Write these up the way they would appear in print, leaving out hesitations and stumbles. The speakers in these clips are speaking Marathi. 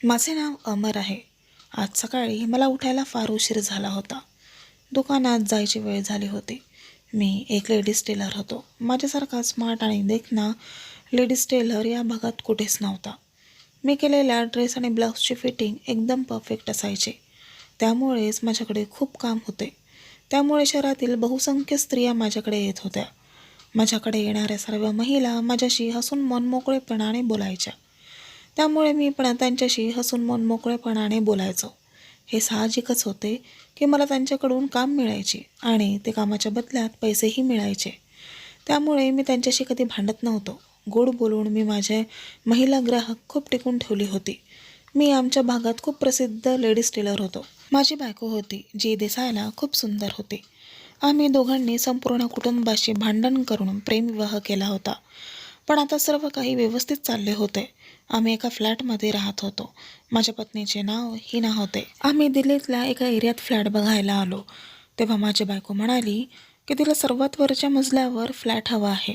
माझे नाव अमर आहे. आज सकाळी मला उठायला फार उशीर झाला होता. दुकानात जायची वेळ झाली होती. मी एक लेडीज टेलर होतो. माझ्यासारखा स्मार्ट आणि देखणा लेडीज टेलर या भागात कुठेच नव्हता. मी केलेल्या ड्रेस आणि ब्लाऊजची फिटिंग एकदम परफेक्ट असायची. त्यामुळेच माझ्याकडे खूप काम होते. त्यामुळे शहरातील बहुसंख्य स्त्रिया माझ्याकडे येत होत्या. माझ्याकडे येणाऱ्या सर्व महिला माझ्याशी हसून मनमोकळेपणाने बोलायच्या. त्यामुळे मी पण त्यांच्याशी हसून मनमोकळेपणाने बोलायचो. हे साहजिकच होते की मला त्यांच्याकडून काम मिळायचे आणि ते कामाच्या बदल्यात पैसेही मिळायचे. त्यामुळे मी त्यांच्याशी कधी भांडत नव्हतो. गोड बोलून मी माझे महिला ग्राहक खूप टिकून ठेवली होती. मी आमच्या भागात खूप प्रसिद्ध लेडीज टेलर होतो. माझी बायको होती जी दिसायला खूप सुंदर होती. आम्ही दोघांनी संपूर्ण कुटुंबाशी भांडण करून प्रेमविवाह केला होता. पण आता सर्व काही व्यवस्थित चालले होते. आम्ही एका फ्लॅटमध्ये राहत होतो. माझ्या पत्नीचे नाव हिना होते. आम्ही दिल्लीतल्या एका एरियात फ्लॅट बघायला आलो. तेव्हा माझी बायको म्हणाली की तिला सर्वात वरच्या मजल्यावर फ्लॅट हवा आहे.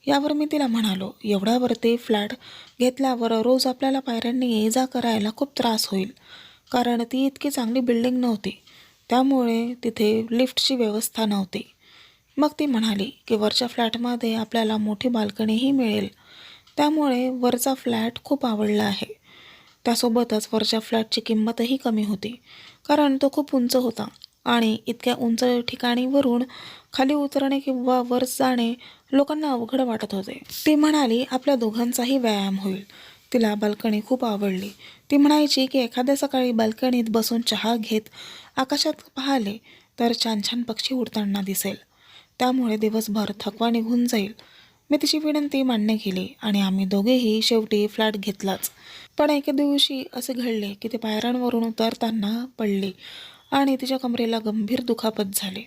यावर मी तिला म्हणालो, एवढ्यावरती फ्लॅट घेतल्यावर रोज आपल्याला पायऱ्यांनी ये जा करायला खूप त्रास होईल. कारण ती इतकी चांगली बिल्डिंग नव्हती. त्यामुळे तिथे लिफ्टची व्यवस्था नव्हती. मग ती म्हणाली की वरच्या फ्लॅटमध्ये आपल्याला मोठी बाल्कनीही मिळेल. त्यामुळे वरचा फ्लॅट खूप आवडला आहे. त्यासोबतच वरच्या फ्लॅटची किंमतही कमी होती. कारण तो खूप उंच होता आणि इतक्या उंच ठिकाणीवरून खाली उतरणे किंवा वर जाणे लोकांना अवघड वाटत होते. ती म्हणाली आपल्या दोघांचाही व्यायाम होईल. तिला बाल्कनी खूप आवडली. ती म्हणायची की एखाद्या सकाळी बाल्कनीत बसून चहा घेत आकाशात पाहिले तर छान छान पक्षी उडताना दिसेल. त्यामुळे दिवसभर थकवा निघून जाईल. मी तिची विनंती मान्य केली आणि आम्ही दोघेही शेवटी फ्लॅट घेतलाच. पण एके दिवशी असे घडले की ते पायऱ्यांवरून उतरताना पडली आणि तिच्या कमरेला गंभीर दुखापत झाली.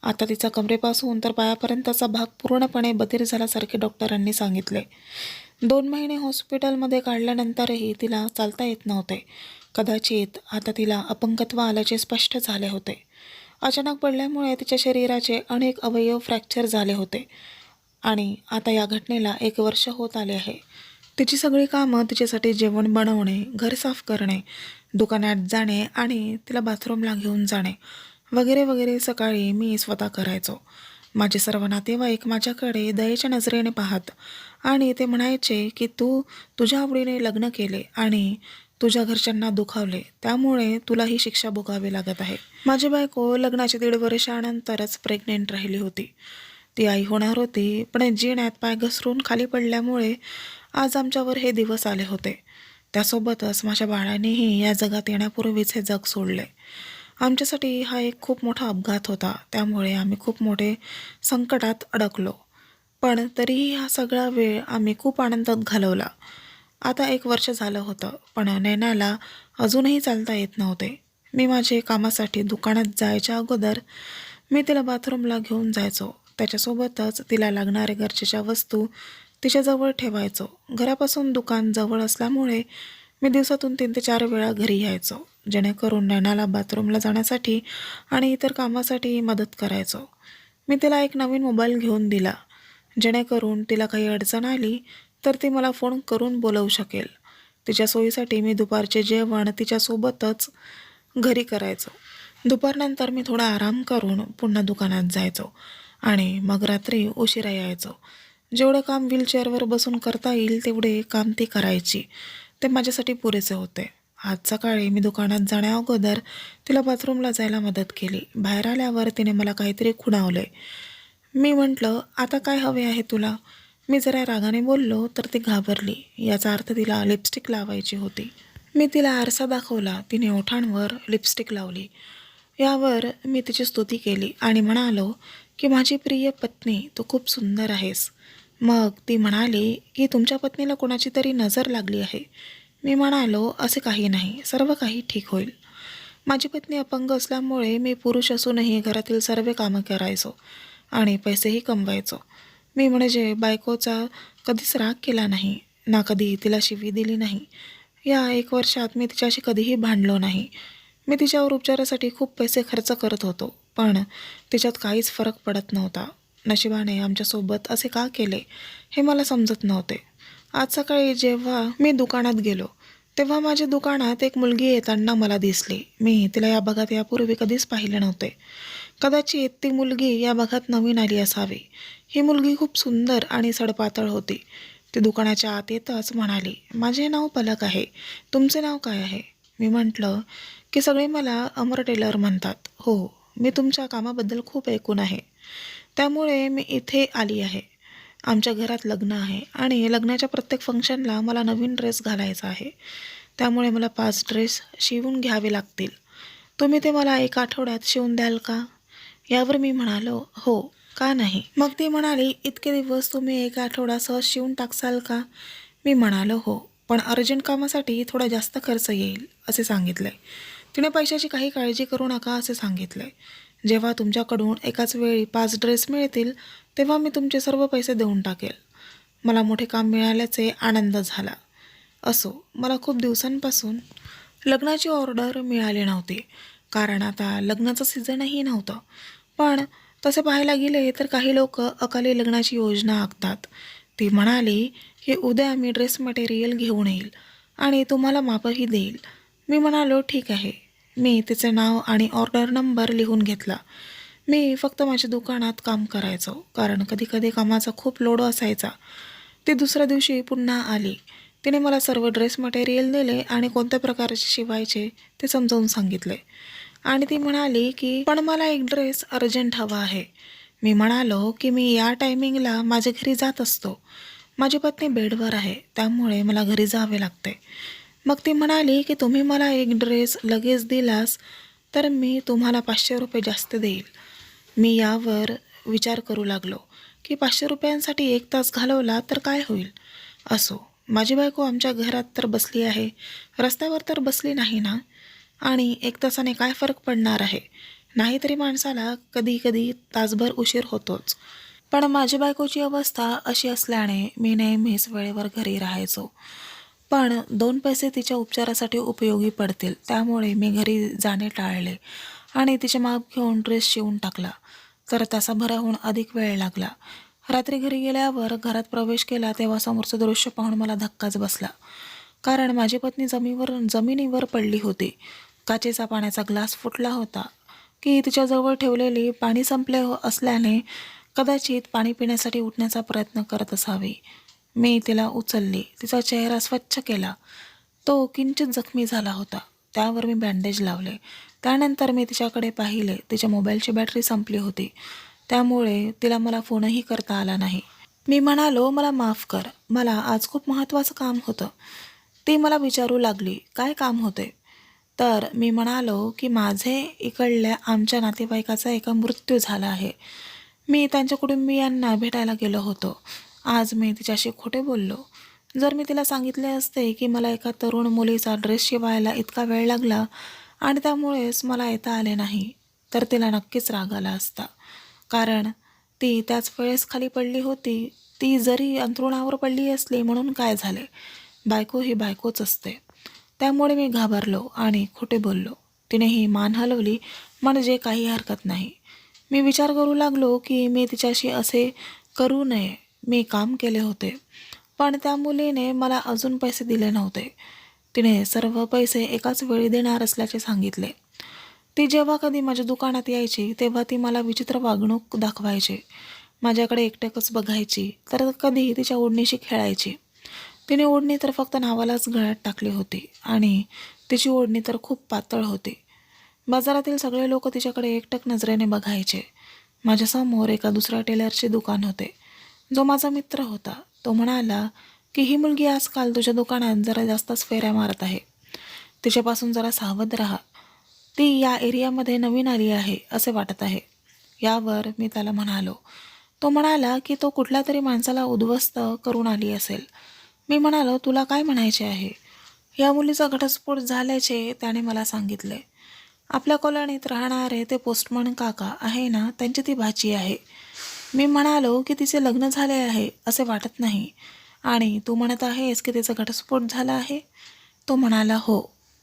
आता तिचा कमरेपासून तर पायापर्यंतचा भाग पूर्णपणे बधीर झाल्यासारखे डॉक्टरांनी सांगितले. 2 महिने हॉस्पिटलमध्ये काढल्यानंतरही तिला चालता येत नव्हते. कदाचित आता तिला अपंगत्व आल्याचे स्पष्ट झाले होते. अचानक पडल्यामुळे तिच्या शरीराचे अनेक अवयव फ्रॅक्चर झाले होते आणि आता या घटनेला 1 वर्ष होत आले आहे. तिची सगळी कामं, तिच्यासाठी जेवण बनवणे, घर साफ करणे, दुकानात जाणे आणि तिला बाथरूमला घेऊन जाणे वगैरे वगैरे सकाळी मी स्वतः करायचो. माझे सर्व नातेवाईक माझ्याकडे दयेच्या नजरेने पाहत आणि ते म्हणायचे की तू तुझ्या आवडीने लग्न केले आणि तुझ्या घरच्यांना दुखावले, त्यामुळे तुला ही शिक्षा भोगावी लागत आहे. माझी बायको लग्नाच्या 1.5 वर्षानंतरच प्रेग्नेंट राहिली होती. ती आई होणार होती, पण जिण्यात पाय घसरून खाली पडल्यामुळे आज आमच्यावर हे दिवस आले होते. त्यासोबतच माझ्या बाळानेही या जगात येण्यापूर्वीच हे जग सोडले. आमच्यासाठी हा एक खूप मोठा अपघात होता. त्यामुळे आम्ही खूप मोठे संकटात अडकलो. पण तरीही हा सगळा वेळ आम्ही खूप आनंदात घालवला. आता 1 वर्ष झालं होतं, पण नैनाला अजूनही चालता येत नव्हते. मी माझे कामासाठी दुकानात जायच्या अगोदर मी तिला बाथरूमला घेऊन जायचो. त्याच्यासोबतच तिला लागणाऱ्या गरजेच्या वस्तू तिच्याजवळ ठेवायचो. घरापासून दुकान जवळ असल्यामुळे मी दिवसातून 3 ते 4 वेळा घरी यायचो, जेणेकरून नैनाला बाथरूमला जाण्यासाठी आणि इतर कामासाठी मदत करायचो. मी तिला एक नवीन मोबाईल घेऊन दिला, जेणेकरून तिला काही अडचण आली तर ती मला फोन करून बोलवू शकेल. तिच्या सोयीसाठी मी दुपारचे जेवण तिच्यासोबतच घरी करायचो. दुपारनंतर मी थोडा आराम करून पुन्हा दुकानात जायचो आणि मग रात्री उशिरा यायचो. जेवढं काम व्हीलचेअरवर बसून करता येईल तेवढे काम ती करायची. ते माझ्यासाठी पुरेसे होते. आज सकाळी मी दुकानात जाण्या अगोदर तिला बाथरूमला जायला मदत केली. बाहेर आल्यावर तिने मला काहीतरी खुणावले. मी म्हटलं, आता काय हवे आहे तुला? मी जरा रागाने बोललो तर ती घाबरली. याचा अर्थ तिला लिपस्टिक लावायची होती. मी तिला आरसा दाखवला. तिने ओठांवर लिपस्टिक लावली. यावर मी तिची स्तुती केली आणि म्हणालो की माझी प्रिय पत्नी, तू खूप सुंदर आहेस. मग ती म्हणाली की तुमच्या पत्नीला कोणाची तरी नजर लागली आहे. मी म्हणालो, असे काही नाही, सर्व काही ठीक होईल. माझी पत्नी अपंग असल्यामुळे मी पुरुष असूनही घरातील सर्व कामं करायचो आणि पैसेही कमवायचो. मी म्हणजे बायकोचा कधीच राग केला नाही, ना कधी तिला शिवी दिली नाही. या 1 वर्षात मी तिच्याशी कधीही भांडलो नाही. मी तिच्यावर उपचारासाठी खूप पैसे खर्च करत होतो, पण तिच्यात काहीच फरक पडत नव्हता. नशिबाने आमच्यासोबत असे का केले हे मला समजत नव्हते. आज सकाळी जेव्हा मी दुकानात गेलो तेव्हा माझ्या दुकानात एक मुलगी येताना मला दिसली. मी तिला या भागात यापूर्वी कधीच पाहिले नव्हते. कदाचित ती मुलगी या भागात नवीन आली असावी. ही मुलगी खूप सुंदर आणि सडपातळ होती. ती दुकानाच्या आत येताच म्हणाली, "माझे नाव पलक आहे. तुमचे नाव काय आहे?" मी म्हटलं की सगळे मला अमर टेलर म्हणतात. "हो, मी तुमच्या कामाबद्दल खूप ऐकून आहे. त्यामुळे मी इथे आली आहे. आमच्या घरात लग्न आहे आणि लग्नाच्या प्रत्येक फंक्शनला मला नवीन ड्रेस घालायचा आहे. त्यामुळे मला 5 ड्रेस शिवून घ्यावे लागतील. तुम्ही ते मला 1 आठवड्यात शिवून द्याल का?" यावर मी म्हणालो, "हो, का नाही?" मग ती म्हणाली, "इतके दिवस तुम्ही 1 आठवडा सहज शिवून टाकसाल का?" मी म्हणालो, "हो, पण अर्जंट कामासाठी थोडा जास्त खर्च येईल," असे सांगितले. तिने पैशाची काही काळजी करू नका असे सांगितले. "जेव्हा तुमच्याकडून एकाच वेळी 5 ड्रेस मिळतील, तेव्हा मी तुमचे सर्व पैसे देऊन टाकेल." मला मोठे काम मिळाल्याचे आनंद झाला. असो, मला खूप दिवसांपासून लग्नाची ऑर्डर मिळाली नव्हती, कारण आता लग्नाचं सीझनही नव्हतं. पण तसे पाहायला गेले तर काही लोक अकाली लग्नाची योजना आखतात. ती म्हणाली की उद्या मी ड्रेस मटेरियल घेऊन येईल आणि तुम्हाला मापही देईल. मी म्हणालो, "ठीक आहे." मी तिचे नाव आणि ऑर्डर नंबर लिहून घेतला. मी फक्त माझ्या दुकानात काम करायचो, कारण कधीकधी कामाचा खूप लोड असायचा. ती दुसऱ्या दिवशी पुन्हा आली. तिने मला सर्व ड्रेस मटेरियल दिले आणि कोणत्या प्रकारचे शिवायचे ते समजावून सांगितले. आणि ती म्हणाली की "पण मला एक ड्रेस अर्जंट हवा आहे." मी म्हणालो की "मी या टायमिंगला माझ्या घरी जात असतो. माझी पत्नी बेडवर आहे, त्यामुळे मला घरी जावे लागते." मग ती म्हणाली की "तुम्ही मला एक ड्रेस लगेच दिलास तर मी तुम्हाला ₹500 जास्त देईल." मी यावर विचार करू लागलो की ₹500 1 तास घालवला तर काय होईल? असो, माझी बायको आमच्या घरात तर बसली आहे, रस्त्यावर तर बसली नाही ना. आणि 1 तासाने काय फरक पडणार आहे? नाहीतरी माणसाला कधी कधी तासभर उशीर होतोच. पण माझी बायकोची अवस्था अशी असल्याने मी नेहमीच वेळेवर घरी राहायचो. पण 2 पैसे तिच्या उपचारासाठी उपयोगी पडतील, त्यामुळे मी घरी जाणे टाळले आणि तिचे माप घेऊन ड्रेस शिवून टाकला. तर तासाभराहून अधिक वेळ लागला. रात्री घरी गेल्यावर घरात प्रवेश केला तेव्हा समोरचं दृश्य पाहून मला धक्काच बसला. कारण माझी पत्नी जमिनीवर पडली होती. काचेचा पाण्याचा ग्लास फुटला होता की तिच्याजवळ ठेवलेली पाणी संपले असल्याने कदाचित पाणी पिण्यासाठी उठण्याचा प्रयत्न करत असावी. मी तिला उचलली, तिचा चेहरा स्वच्छ केला. तो किंचित जखमी झाला होता. त्यावर मी बँडेज लावले. त्यानंतर मी तिच्याकडे पाहिले. तिच्या मोबाईलची बॅटरी संपली होती, त्यामुळे तिला मला फोनही करता आला नाही. मी म्हणालो, "मला माफ कर, मला आज खूप महत्त्वाचं काम होतं." ती मला विचारू लागली, "काय काम होते?" तर मी म्हणालो की माझे इकडल्या आमच्या नातेवाईकाचा एका मृत्यू झाला आहे. मी त्यांच्या कुटुंबियांना भेटायला गेलो होतो. आज मी तिच्याशी खोटे बोललो. जर मी तिला सांगितले असते की मला एका तरुण मुलीचा ड्रेस शिवायला इतका वेळ लागला आणि त्यामुळेच मला येता आले नाही, तर तिला नक्कीच राग आला असता. कारण ती त्याच वेळेस खाली पडली होती. ती जरी अंथरुणावर पडली असली म्हणून काय झाले, बायको ही बायकोच असते. त्यामुळे मी घाबरलो आणि खोटे बोललो. तिनेही मान हलवली, म्हणजे काही हरकत नाही. मी विचार करू लागलो की मी तिच्याशी असे करू नये. मी काम केले होते, पण त्या मुलीने मला अजून पैसे दिले नव्हते. तिने सर्व पैसे एकाच वेळी देणार असल्याचे सांगितले. ती जेव्हा कधी माझ्या दुकानात यायची तेव्हा ती मला विचित्र वागणूक दाखवायची. माझ्याकडे एकटकच बघायची, तर कधी तिच्या ओढणीशी खेळायची. तिने ओढणी तर फक्त नावालाच गळ्यात टाकली होती आणि तिची ओढणी तर खूप पातळ होती. बाजारातील सगळे लोक तिच्याकडे एकटक नजरेने बघायचे. माझ्यासमोर एका दुसऱ्या टेलरचे दुकान होते. जो माझा मित्र होता, तो म्हणाला की "ही मुलगी आजकाल तुझ्या दुकानात जरा जास्तच फेऱ्या मारत आहे. तिच्यापासून जरा सावध राहा. ती या एरियामध्ये नवीन आली आहे असे वाटत आहे." यावर मी त्याला म्हणालो. तो म्हणाला की "तो कुठल्या तरी माणसाला उद्ध्वस्त करून आली असेल." मी म्हणालो, "तुला काय म्हणायचे आहे?" या मुलीचा घटस्फोट झाल्याचे त्याने मला सांगितले. आपल्या कॉलनीत राहणारे ते पोस्टमन काका आहे ना, त्यांची ती भाची आहे. मी म्हणालो की "तिचे लग्न झाले आहे असे वाटत नाही, आणि तू म्हणत आहेस की तिचा घटस्फोट झाला आहे?" तो म्हणाला, "हो,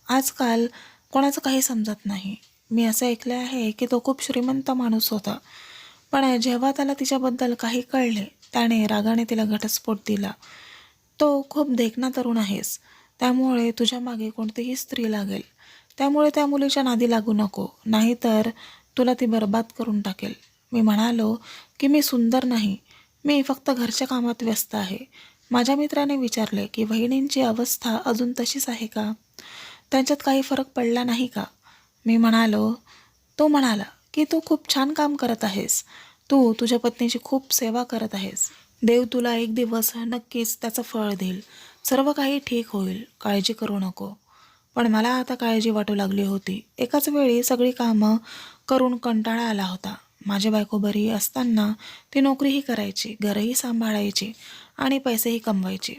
आजकाल कोणाचं काही समजत नाही. मी असं ऐकले आहे की तो खूप श्रीमंत माणूस होता, पण जेव्हा त्याला तिच्याबद्दल काही कळले त्याने रागाने तिला घटस्फोट दिला. तो खूप देखणा तरुण आहेस, त्यामुळे तुझ्या मागे कोणतीही स्त्री लागेल. त्यामुळे त्या मुलीच्या नादी लागू नको, नाहीतर तुला ती बर्बाद करून टाकेल. मी म्हणालो की मी सुंदर नाही, मी फक्त घरच्या कामात व्यस्त आहे. माझ्या मित्राने विचारले की वहिनींची अवस्था अजून तशीच आहे का? त्यांच्यात काही फरक पडला नाही का? मी म्हणालो. तो म्हणाला की तू खूप छान काम करत आहेस. तू तुझ्या पत्नीची खूप सेवा करत आहेस. देव तुला एक दिवस नक्कीच त्याचं फळ देईल. सर्व काही ठीक होईल, काळजी करू नको. पण मला आता काळजी वाटू लागली होती. एकाच वेळी सगळी कामं करून कंटाळा आला होता. माझी बायको बरी असताना ती नोकरीही करायची, घरही सांभाळायची आणि पैसेही कमवायची.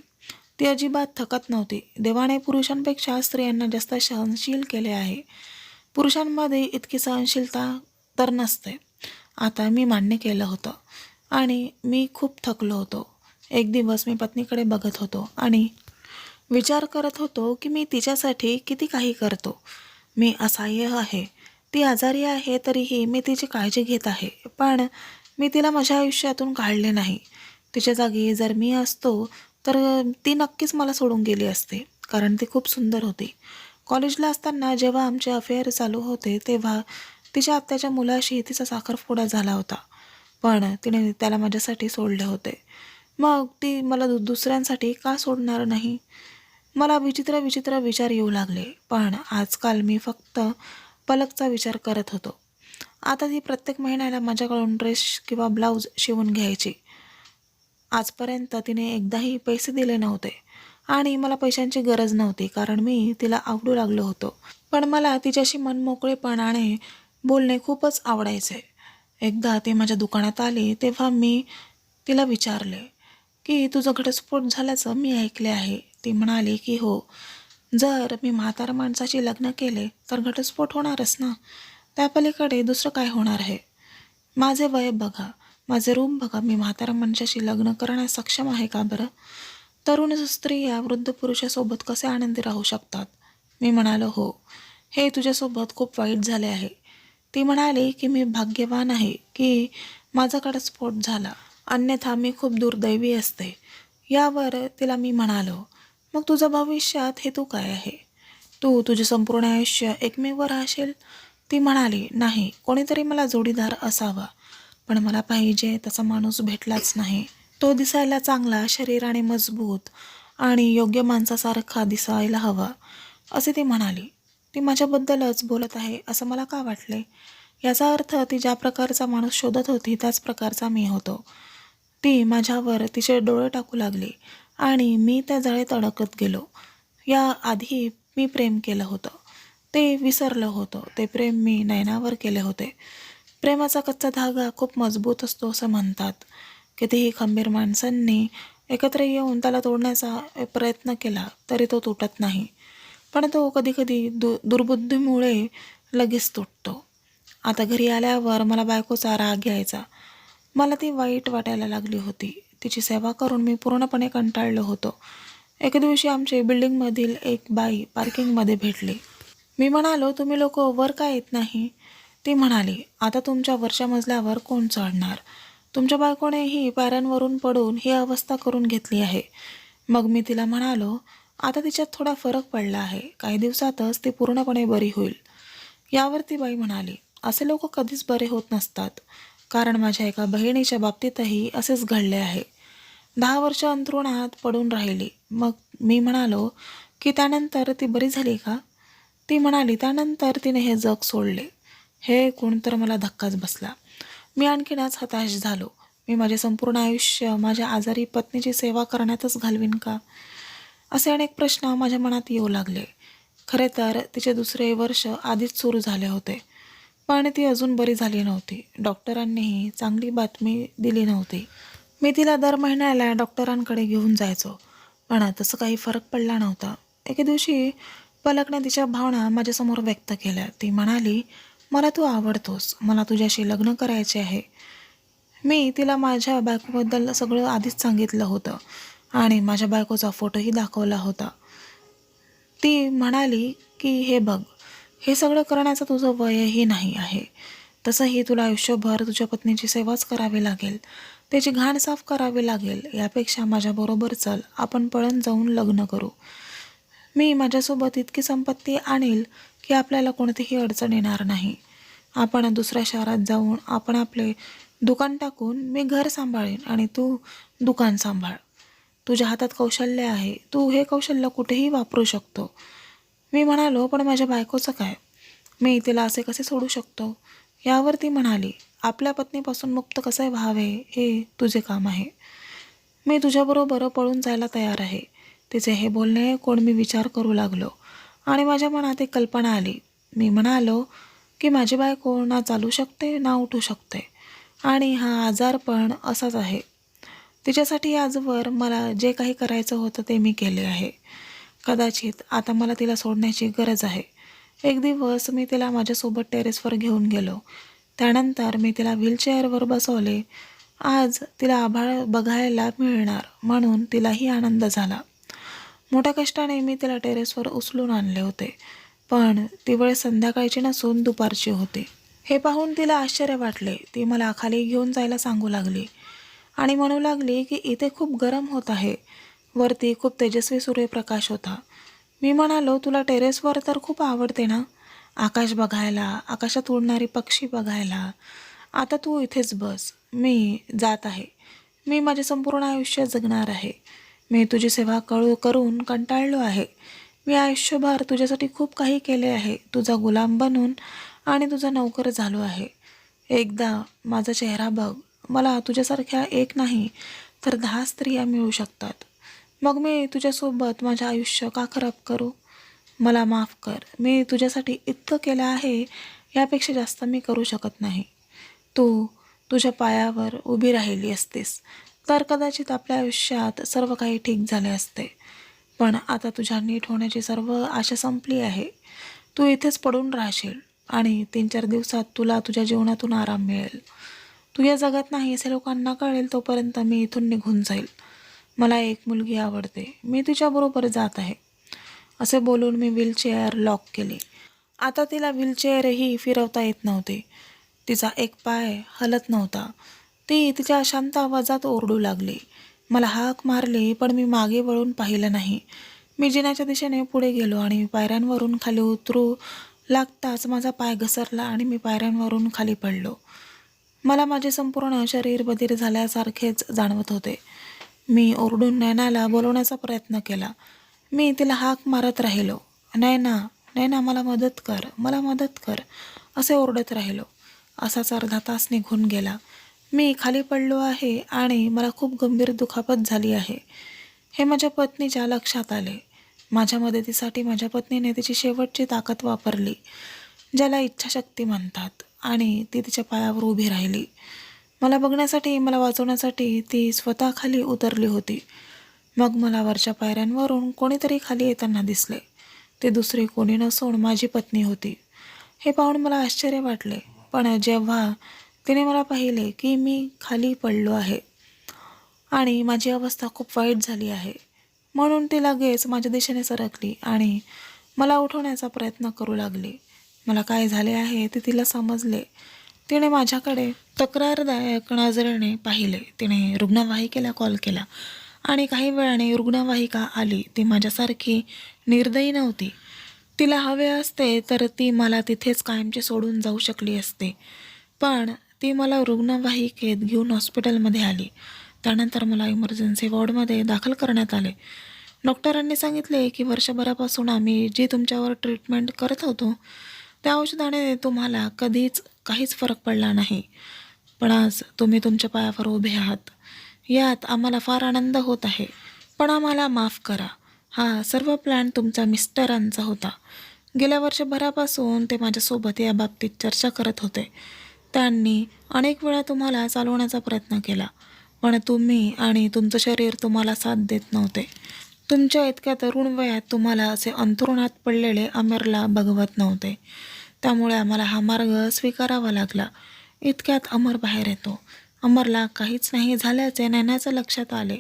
ती अजिबात थकत नव्हती. देवाने पुरुषांपेक्षा स्त्रियांना जास्त सहनशील केले आहे. पुरुषांमध्ये इतकी सहनशीलता तर नसते. आता मी मान्य केलं होतं आणि मी खूप थकलो होतो. एक दिवस मी पत्नीकडे बघत होतो आणि विचार करत होतो की मी तिच्यासाठी किती काही करतो. मी असहाय्य आहे. ती आजारी आहे तरीही मी तिची काळजी घेत आहे. पण मी तिला माझ्या आयुष्यातून काढले नाही. तिच्या जागी जर मी असतो तर ती नक्कीच मला सोडून गेली असते, कारण ती खूप सुंदर होती. कॉलेजला असताना जेव्हा आमचे अफेअर चालू होते तेव्हा तिच्या आत्याच्या मुलाशी तिचा साखरपुडा झाला होता. पण तिने त्याला माझ्यासाठी सोडले होते. मग ती मला दुसऱ्यांसाठी का सोडणार नाही? मला विचित्र विचित्र विचार येऊ लागले. पण आजकाल मी फक्त पलकचा विचार करत होतो. आता ती प्रत्येक महिन्याला माझ्याकडून ड्रेस किंवा ब्लाऊज शिवून घ्यायची. आजपर्यंत तिने एकदाही पैसे दिले नव्हते आणि मला पैशांची गरज नव्हती, कारण मी तिला आवडू लागलो होतो. पण मला तिच्याशी मनमोकळेपणाने बोलणे खूपच आवडायचे. एकदा ती माझ्या दुकानात आली तेव्हा मी तिला विचारले की तुझं घटस्फोट झाल्याचं मी ऐकले आहे. ती म्हणाली की हो, जर मी म्हाताऱ्या माणसाशी लग्न केले तर घटस्फोट होणारच ना. त्यापलीकडे दुसरं काय होणार आहे? माझे वय बघा, माझे रूप बघा, मी म्हाताऱ्या माणसाशी लग्न करण्यास सक्षम आहे का बरं? तरुण स्त्रिया वृद्ध पुरुषासोबत कसे आनंदी राहू शकतात? मी म्हणालो हो, हे तुझ्यासोबत खूप वाईट झाले आहे. ती म्हणाली की मी भाग्यवान आहे की माझा घटस्फोट झाला, अन्यथा मी खूप दुर्दैवी असते. यावर तिला मी म्हणालो, मग तुझं भविष्यात हेतू काय आहे? तू तुझे संपूर्ण आयुष्य एकमेव राहशील? ती म्हणाली, नाही, कोणीतरी मला जोडीदार असावा. पण मला पाहिजे तसा माणूस भेटलाच नाही. तो दिसायला चांगला, शरीराने मजबूत आणि योग्य माणसासारखा दिसायला हवा, असे ती म्हणाली. ती माझ्याबद्दलच बोलत आहे असं मला का वाटले? याचा अर्थ ती ज्या प्रकारचा माणूस शोधत होती त्याच प्रकारचा मी होतो. ती माझ्यावर तिचे डोळे टाकू लागली आणि मी त्या जाळीत अडकत गेलो. याआधी मी प्रेम केलं होतं, ते विसरलं होतं. ते प्रेम मी नयनावर केले होते. प्रेमाचा कच्चा धागा खूप मजबूत असतो असं म्हणतात. कितीही खंबीर माणसांनी एकत्र येऊन त्याला तोडण्याचा प्रयत्न केला तरी तो तुटत नाही. पण तो कधीकधी दुर्बुद्धीमुळे लगेच तुटतो. आता घरी आल्यावर मला बायकोचा राग यायचा. मला ती वाईट वाटायला लागली होती. तिची सेवा करून मी पूर्णपणे कंटाळलो होतो. एके दिवशी आमची बिल्डिंगमधील एक बाई पार्किंगमध्ये भेटली. मी म्हणालो, तुम्ही लोक वर का येत नाही? ती म्हणाली, आता तुमच्या वरच्या मजल्यावर कोण चढणार? तुमच्या बायकोनेही पायऱ्यांवरून पडून ही अवस्था करून घेतली आहे. मग मी तिला म्हणालो, आता तिच्यात थोडा फरक पडला आहे. काही दिवसातच ती पूर्णपणे बरी होईल. यावर ती बाई म्हणाली, असे लोक कधीच बरे होत नसतात, कारण माझ्या एका बहिणीच्या बाबतीतही असेच घडले आहे. 10 वर्ष अंथरुणात पडून राहिली. मग मी म्हणालो की त्यानंतर ती बरी झाली का? ती म्हणाली, त्यानंतर तिने हे जग सोडले. हे ऐकून तर मला धक्काच बसला. मी आणखीनच हताश झालो. मी माझे संपूर्ण आयुष्य माझ्या आजारी पत्नीची सेवा करण्यातच घालवीन का? असे अनेक प्रश्न माझ्या मनात येऊ लागले. खरे तर तिचे दुसरे वर्ष आधीच सुरू झाले होते, पण ती अजून बरी झाली नव्हती. डॉक्टरांनीही चांगली बातमी दिली नव्हती. मी तिला दर महिन्याला डॉक्टरांकडे घेऊन जायचो, पण तसं काही फरक पडला नव्हता. एके दिवशी पलकने तिच्या भावना माझ्यासमोर व्यक्त केल्या. ती म्हणाली, मला तू आवडतोस, मला तुझ्याशी लग्न करायचे आहे. मी तिला माझ्या बायकोबद्दल सगळं आधीच सांगितलं होतं आणि माझ्या बायकोचा फोटोही दाखवला होता. ती म्हणाली की हे बघ, हे सगळं करण्याचं तुझं वयही नाही आहे. तसंही तुला आयुष्यभर तुझ्या पत्नीची सेवाच करावी लागेल, त्याची घाण साफ करावी लागेल. यापेक्षा माझ्याबरोबर चल, आपण पळून जाऊन लग्न करू. मी माझ्यासोबत इतकी संपत्ती आणील की आपल्याला कोणतीही अडचण येणार नाही. आपण दुसऱ्या शहरात जाऊन आपण आपले दुकान टाकून मी घर सांभाळेन आणि तू दुकान सांभाळ. तुझ्या हातात कौशल्य आहे, तू हे कौशल्य कुठेही वापरू शकतो. मी म्हणालो, पण माझ्या बायकोचं काय? मी तिला असे कसे सोडू शकतो? यावर ती म्हणाली, आपल्या पत्नीपासून मुक्त कसे व्हावे हे तुझे काम आहे. मी तुझ्याबरोबर पळून जायला तयार आहे. तिचे हे बोलणे ऐकून मी विचार करू लागलो आणि माझ्या मनात एक कल्पना आली. मी म्हणालो की माझी बायको ना चालू शकते ना उठू शकते आणि हा आजार पण असाच आहे. तिच्यासाठी आजवर मला जे काही करायचं होतं ते मी केले आहे. कदाचित आता मला तिला सोडण्याची गरज आहे. एक दिवस मी तिला माझ्यासोबत टेरेसवर घेऊन गेलो. त्यानंतर मी तिला व्हीलचेअरवर बसवले. आज तिला आभाळ बघायला मिळणार म्हणून तिलाही आनंद झाला. मोठ्या कष्टाने मी तिला टेरेसवर उचलून आणले होते, पण ती वेळ संध्याकाळची नसून दुपारची होती. हे पाहून तिला आश्चर्य वाटले. ती मला खाली घेऊन जायला सांगू लागली आणि म्हणू लागली की इथे खूप गरम होत आहे. वरती खूप तेजस्वी सूर्यप्रकाश होता. मी म्हणालो, तुला टेरेसवर तर खूप आवडते ना, आकाश बघायला, आकाशात उडणारे पक्षी बघायला. आता तू इथेच बस, मी जात आहे. मी माझे संपूर्ण आयुष्य जगणार आहे. मी तुझी सेवा करून कंटाळलो आहे. मी आयुष्यभर तुझ्यासाठी खूप काही केले आहे. तुझा गुलाम बनून आणि तुझा नोकर झालो आहे. एकदा माझा चेहरा बघ. मला तुझ्यासारख्या एक नाही तर 10 स्त्रिया मिळू शकतात. मग मी तुझ्यासोबत माझे आयुष्य का खराब करू? मला माफ कर. मी तुझ्यासाठी इतकं केलं आहे, यापेक्षा जास्त मी करू शकत नाही. तू तुझ्या पायावर उभी राहिली असतीस तर कदाचित आपल्या आयुष्यात सर्व काही ठीक झाले असते. पण आता तुझ्या नीट होण्याची सर्व आशा संपली आहे. तू इथेच पडून राहशील आणि 3-4 दिवसात तुला तुझ्या जीवनातून आराम मिळेल. तू या जगात नाही असे लोकांना कळेल तोपर्यंत मी इथून निघून जाईल. मला एक मुलगी आवडते. मी तिच्याबरोबर जात आहे. असे बोलून मी व्हीलचेअर लॉक केली. आता तिला व्हीलचेअरही फिरवता येत नव्हते. तिचा एक पाय हलत नव्हता. ती तिच्या अशांत आवाजात ओरडू लागली. मला हाक मारली, पण मी मागे वळून पाहिलं नाही. मी जिन्याच्या दिशेने पुढे गेलो आणि पायऱ्यांवरून खाली उतरू लागताच माझा पाय घसरला आणि मी पायऱ्यांवरून खाली पडलो. मला माझे संपूर्ण शरीर बधीर झाल्यासारखेच जाणवत होते. मी ओरडून नैनाला बोलवण्याचा प्रयत्न केला. मी तिला हाक मारत राहिलो. नैना, नैना, मला मदत कर, मला मदत कर, असे ओरडत राहिलो. असाच अर्धा तास निघून गेला. मी खाली पडलो आहे आणि मला खूप गंभीर दुखापत झाली आहे हे माझ्या पत्नीच्या लक्षात आले. माझ्या मदतीसाठी माझ्या पत्नीने तिची शेवटची ताकद वापरली, ज्याला इच्छाशक्ती म्हणतात, आणि ती तिच्या पायावर उभी राहिली. मला बघण्यासाठी, मला वाचवण्यासाठी ती स्वतः खाली उतरली होती. मग मला वरच्या पायऱ्यांवरून कोणीतरी खाली येताना दिसले. ते दुसरी कोणी नसून माझी पत्नी होती. हे पाहून मला आश्चर्य वाटले, पण जेव्हा तिने मला पाहिले की मी खाली पडलो आहे आणि माझी अवस्था खूप वाईट झाली आहे, म्हणून ती लगेच माझ्या दिशेने सरकली आणि मला उठवण्याचा प्रयत्न करू लागली. मला काय झाले आहे ते तिला समजले. तिने माझ्याकडे तक्रारदायक नजरेने पाहिले. तिने रुग्णवाहिकेला कॉल केला आणि काही वेळाने रुग्णवाहिका आली. ती माझ्यासारखी निर्दयी नव्हती. तिला हवे असते तर ती मला तिथेच कायमचे सोडून जाऊ शकली असते, पण ती मला रुग्णवाहिकेत घेऊन हॉस्पिटलमध्ये आली. त्यानंतर मला इमर्जन्सी वॉर्डमध्ये दाखल करण्यात आले. डॉक्टरांनी सांगितले की वर्षभरापासून आम्ही जी तुमच्यावर ट्रीटमेंट करत होतो त्या औषधाने तुम्हाला कधीच काहीच फरक पडला नाही, पण आज तुम्ही तुमच्या पायावर उभे आहात. यात आम्हाला फार आनंद होत आहे, पण आम्हाला माफ करा. हा सर्व प्लॅन तुमच्या मिस्टरांचा होता. गेल्या वर्षभरापासून ते माझ्यासोबत या बाबतीत चर्चा करत होते. त्यांनी अनेक वेळा तुम्हाला चालवण्याचा प्रयत्न केला, पण तुम्ही आणि तुमचं शरीर तुम्हाला साथ देत नव्हते. तुमच्या इतक्या तरुण वयात तुम्हाला असे अंथरुणात पडलेले अमरला बघवत नव्हते. त्यामुळे आम्हाला हा मार्ग स्वीकारावा लागला. इतक्यात अमर बाहेर येतो. अमरला काहीच नाही झाल्याचे नैनाच्या लक्षात आले.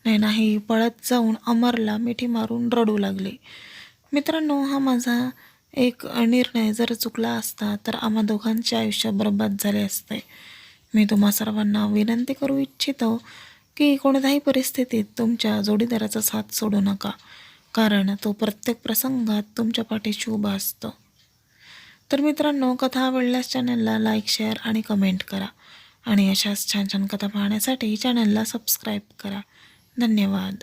नैनाही पळत जाऊन अमरला मिठी मारून रडू लागली. मित्रांनो, हा माझा एक निर्णय जर चुकला असता तर आम्हा दोघांचे आयुष्य बरबाद झाले असते. मी तुम्हा सर्वांना विनंती करू इच्छितो की कोणत्याही परिस्थितीत तुमच्या जोडीदाराचा साथ सोडू नका. कारण तो प्रत्येक प्रसंगात तुमच्या पाठीशी उभा असतो. तर मित्रांनो, कथा आवडल्यास चॅनलला लाईक, शेअर आणि कमेंट करा. आणि अशाच छान छान कथा पाहण्यासाठी चॅनलला सबस्क्राईब करा. धन्यवाद.